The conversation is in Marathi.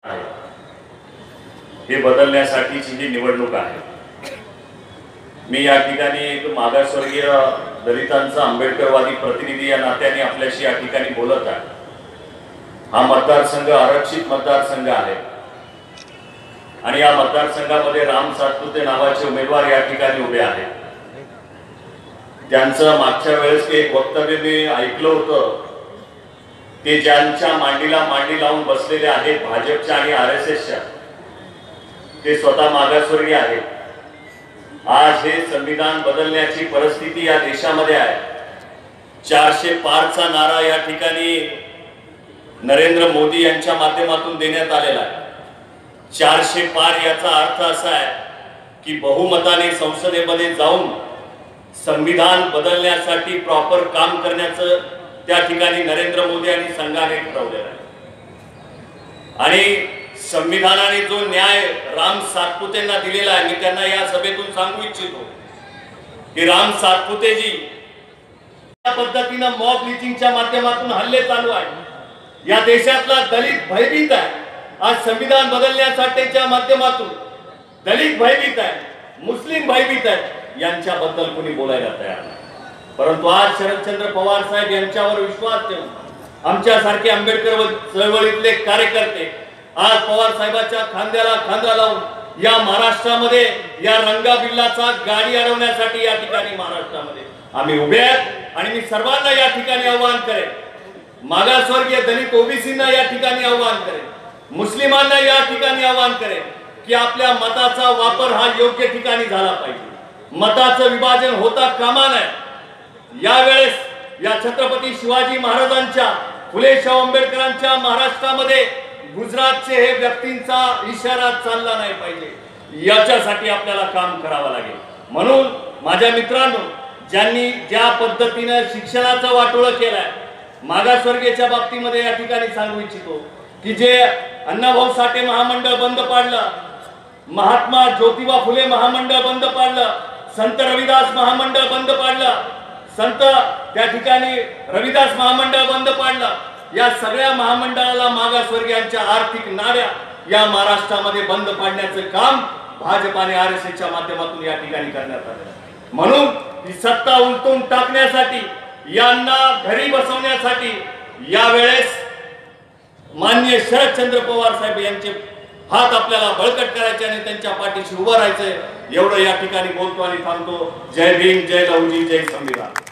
हे बदलण्यासाठीची जी निवडणूक आहे। मी या ठिकाणी एक मागासवर्गीय दलितांचा आंबेडकरवादी प्रतिनिधी या नात्याने आपल्याशी या ठिकाणी बोलत आहे। हा मतदारसंघ आरक्षित मतदारसंघ आहे आणि या मतदारसंघामध्ये राम सातपुते नावाचे उमेदवार या ठिकाणी उभे आहेत। त्यांचं मागच्या वेळेस एक वक्तव्य मी ऐकलं होतं, ते ज्यांच्या मांडीला मांडी लावून बसलेले आहेत भाजपच्या आणि आरएसएसच्या, ते स्वतः मागासवर्गीय आहेत। आज हे संविधान बदलण्याची परिस्थिती या देशामध्ये आहे। 400 पारचा नारा या ठिकाणी नरेंद्र मोदी यांच्या माध्यमातून देण्यात आलेला आहे। 400 पार याचा अर्थ असा आहे की बहुमताने संसदेमध्ये जाऊन संविधान बदलण्यासाठी प्रॉपर काम करण्याचं त्या ठिकाणी नरेंद्र मोदी यांनी संघाने ठरवलेलं आहे। आणि संविधानाने जो न्याय राम सातपुतेंना दिलेला आहे, मी त्यांना या सभेतून सांगू इच्छितो की राम सातपुतेजी या पद्धतीने मॉब लिचिंगच्या माध्यमातून हल्ले चालू आहेत। या देशातला दलित भयभीत आहे। आज संविधान बदलण्यासाठीच्या माध्यमातून दलित भयभीत आहे, मुस्लिम भयभीत आहेत, यांच्याबद्दल कोणी बोलायला तयार नाही। परंतु आज शरदचंद्र पवार साहेब यांच्यावर विश्वास ठेवून आमच्यासारखे आंबेडकर चळवळीतले कार्यकर्ते आज पवार साहेबांच्या खांद्याला खांदा लावून या महाराष्ट्रामध्ये या रंगाबिल्लाचा गाडी अडवण्यासाठी या ठिकाणी महाराष्ट्रामध्ये आम्ही उभे आहेत। आणि मी सर्वांना या ठिकाणी आवाहन करेन, मागासवर्गीय दलित ओबीसींना या ठिकाणी आवाहन करेन, मुस्लिमांना या ठिकाणी आवाहन करेन की आपल्या मताचा वापर हा योग्य ठिकाणी झाला पाहिजे। मताचं विभाजन होता कामा नये। यावेळेस या छत्रपती शिवाजी महाराजांच्या, फुले शाहू आंबेडकरांच्या महाराष्ट्रामध्ये गुजरातचे हे व्यक्तींचा इशारा चालला नाही पाहिजे। याच्यासाठी आपल्याला काम करावं लागेल। म्हणून माझ्या मित्रांनो, ज्यांनी ज्या पद्धतीने शिक्षणाचं वाटोळं केलंय, मागासवर्गीयच्या बाबतीमध्ये या ठिकाणी सांगू इच्छितो की जे अण्णाभाऊ साठे महामंडळ बंद पाडलं, महात्मा ज्योतिबा फुले महामंडळ बंद पाडलं, संत रविदास महामंडळ बंद पाडलं, संत त्या ठिकाणी रविदास महामंडळ बंद पाडलं, या सगळ्या महामंडळाला मागासवर्गीयांच्या आर्थिक नाड्या या महाराष्ट्रामध्ये बंद पाडण्याचं काम भाजप आणि आरएसएसच्या माध्यमातून या ठिकाणी करण्यात आलं। म्हणून ही सत्ता उलटून टाकण्यासाठी, यांना घरी बसवण्यासाठी यावेळेस माननीय शरदचंद्र पवार साहेब यांचे हात आपल्याला बळकट करायचे आणि त्यांच्या पाठीशी उभं राहायचंय। एवढं या ठिकाणी बोलतो आणि थांबतो। जय भीम, जय लहुजी, जय संविधान।